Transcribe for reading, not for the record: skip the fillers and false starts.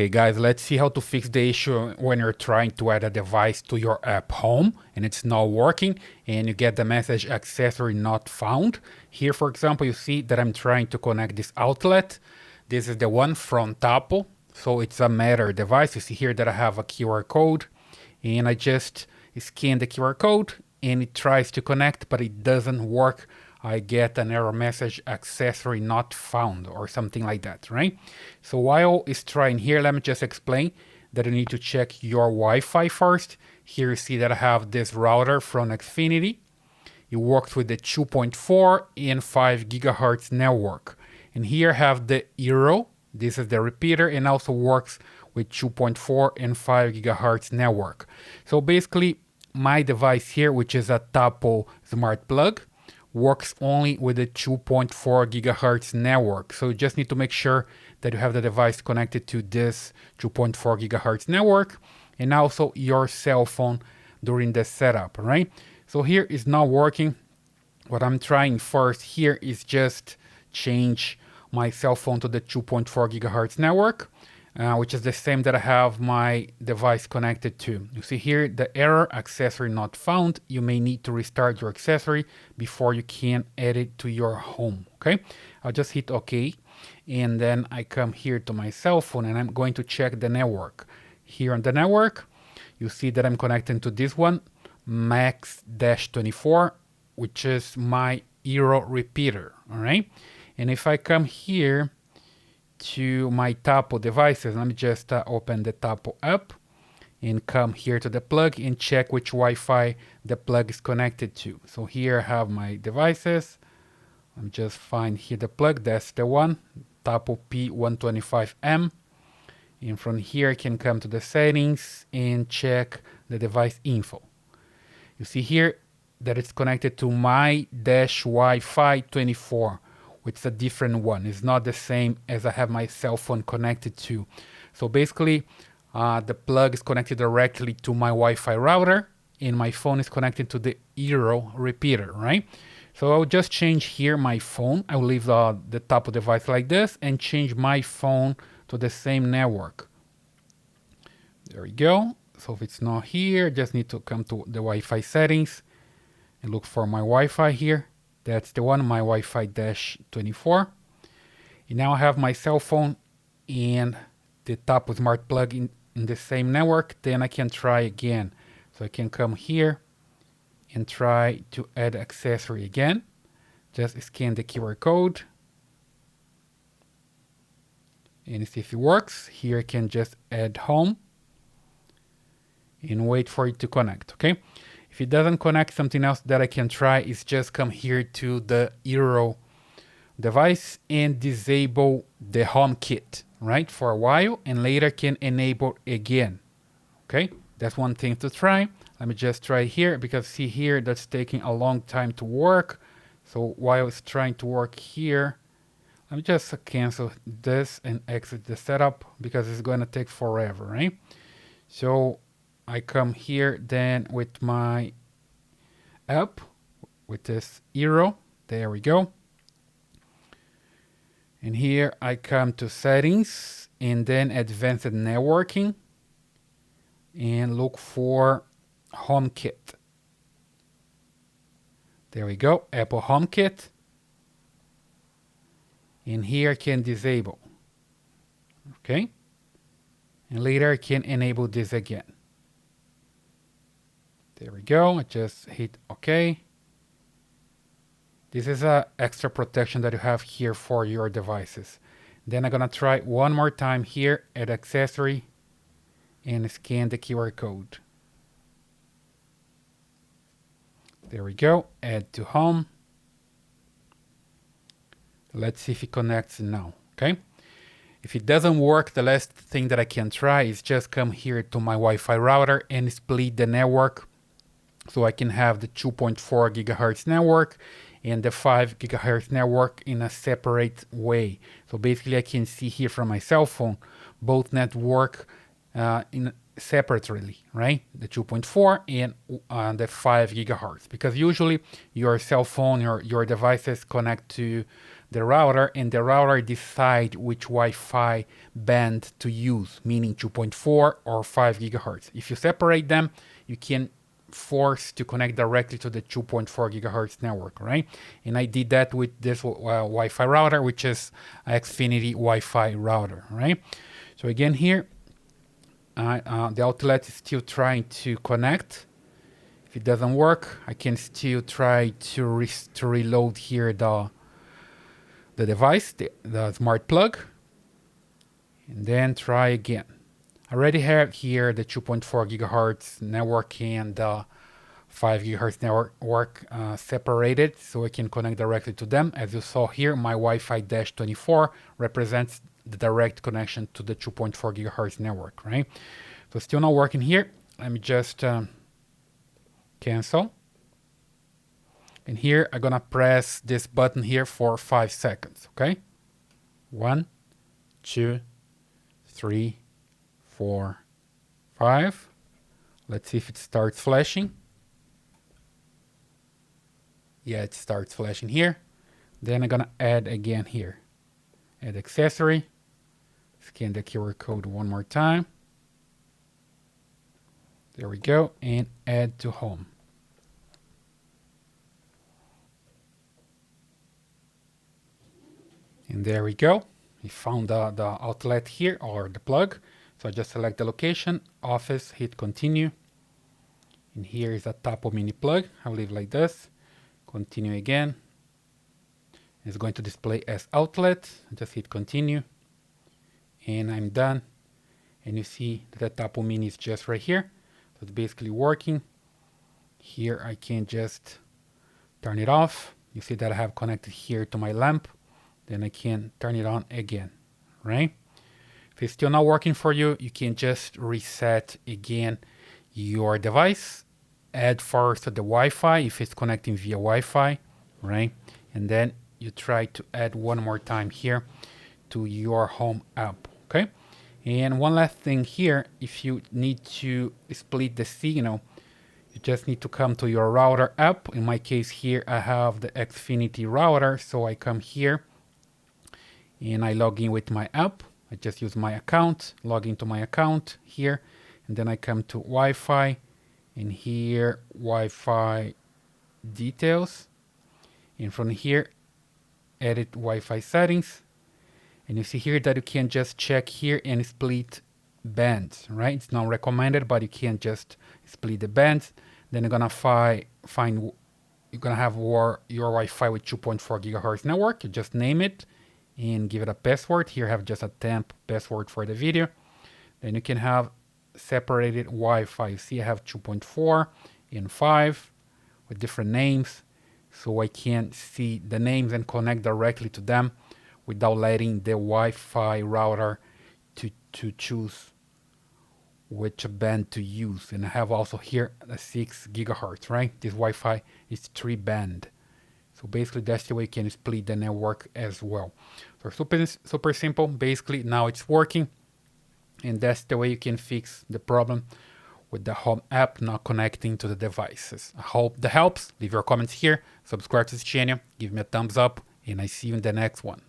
Hey guys, let's see how to fix the issue when you're trying to add a device to your app home and it's not working and you get the message accessory not found. Here, for example, you see that I'm trying to connect this outlet. This is the one from Tapo, so it's a Matter device. You see here that I have a QR code and I just scan the QR code and it tries to connect, but it doesn't work. I get an error message, accessory not found, or something like that, right? So while it's trying here, let me just explain that you need to check your Wi-Fi first. Here you see that I have this router from Xfinity. It works with the 2.4 and 5 gigahertz network. And here I have the Eero. This is the repeater and also works with 2.4 and 5 gigahertz network. So basically, my device here, which is a Tapo smart plug, works only with the 2.4 gigahertz network. So you just need to make sure that you have the device connected to this 2.4 gigahertz network and also your cell phone during the setup, right? So here is not working. What I'm trying first here is just change my cell phone to the 2.4 gigahertz network, which is the same that I have my device connected to. You see here the error, accessory not found. You may need to restart your accessory before you can add it to your home, okay? I'll just hit OK, and then I come here to my cell phone and I'm going to check the network. Here on the network, you see that I'm connecting to this one, Max-24, which is my Eero repeater, all right? And if I come here to my Tapo devices, let me just open the Tapo app and come here to the plug and check which Wi-Fi the plug is connected to. So here I have my devices. Let me just find here the plug. That's the one, Tapo P125M. And from here I can come to the settings and check the device info. You see here that it's connected to my dash Wi-Fi 24. Which is a different one. It's not the same as I have my cell phone connected to. So basically, the plug is connected directly to my Wi-Fi router, and my phone is connected to the Eero repeater, right? So I'll just change here my phone. I will leave the Tapo device like this and change my phone to the same network. There we go. So if it's not here, just need to come to the Wi-Fi settings and look for my Wi-Fi here. That's the one, my Wi-Fi dash 24. And now I have my cell phone and the Tapo smart plug in the same network. Then I can try again. So I can come here and try to add accessory again. Just scan the QR code and see if it works. Here I can just add home and wait for it to connect, okay? If it doesn't connect, something else that I can try is just come here to the Eero device and disable the HomeKit, right, for a while, and later can enable again, okay? That's one thing to try. Let me just try here, because see here, that's taking a long time to work. So while it's trying to work here, let me just cancel this and exit the setup, because it's gonna take forever, right? So I come here then with my app, with this Eero. There we go. And here I come to settings and then advanced networking and look for HomeKit. There we go, Apple HomeKit. And here I can disable. Okay. And later I can enable this again. There we go, I just hit OK. This is an extra protection that you have here for your devices. Then I'm gonna try one more time here, Add Accessory, and scan the QR code. There we go, add to home. Let's see if it connects now, okay? If it doesn't work, the last thing that I can try is just come here to my Wi-Fi router and split the network. So I can have the 2.4 gigahertz network and the 5 gigahertz network in a separate way. So basically I can see here from my cell phone, both network separately, right? The 2.4 and the 5 gigahertz, because usually your cell phone or your devices connect to the router, and the router decide which Wi-Fi band to use, meaning 2.4 or 5 gigahertz. If you separate them, you can force to connect directly to the 2.4 gigahertz network, right? And I did that with this Wi-Fi router, which is a Xfinity Wi-Fi router, right? So again here, the outlet is still trying to connect. If it doesn't work, I can still try to reload here the device, the smart plug, and then try again. I already have here the 2.4 gigahertz network and the 5 gigahertz network separated, so I can connect directly to them. As you saw here, my Wi-Fi-24 represents the direct connection to the 2.4 gigahertz network, right? So still not working here. Let me just cancel. And here I'm gonna press this button here for 5 seconds, okay? 1, 2, 3, 4, 5. Let's see if it starts flashing. Yeah, it starts flashing here. Then I'm gonna add again here. Add accessory. Scan the QR code one more time. There we go. And add to home. And there we go. We found the outlet here, or the plug. So I just select the location, office, hit continue. And here is a Tapo mini plug. I'll leave it like this. Continue again. It's going to display as outlet. Just hit continue. And I'm done. And you see that the Tapo mini is just right here. So it's basically working. Here I can just turn it off. You see that I have connected here to my lamp. Then I can turn it on again, right? If it's still not working for you, you can just reset again your device. Add first the Wi-Fi if it's connecting via Wi-Fi, right? And then you try to add one more time here to your home app, okay? And one last thing here, if you need to split the signal, you just need to come to your router app. In my case here, I have the Xfinity router, so I come here and I log in with my app. I just use my account, log into my account here, and then I come to Wi-Fi, and here Wi-Fi details, and from here edit Wi-Fi settings, and you see here that you can just check here and split bands, right? It's not recommended, but you can just split the bands. Then you're gonna find you're gonna have your Wi-Fi with 2.4 gigahertz network. You just name it and give it a password. Here I have just a temp password for the video. Then you can have separated Wi-Fi. You see I have 2.4 and 5 with different names, so I can see the names and connect directly to them without letting the Wi-Fi router to choose which band to use. And I have also here a 6 gigahertz, right? This Wi-Fi is 3 band. So basically that's the way you can split the network as well. So super simple. Basically now it's working, and that's the way you can fix the problem with the home app not connecting to the devices. I hope that helps. Leave your comments here, subscribe to this channel, give me a thumbs up, and I see you in the next one.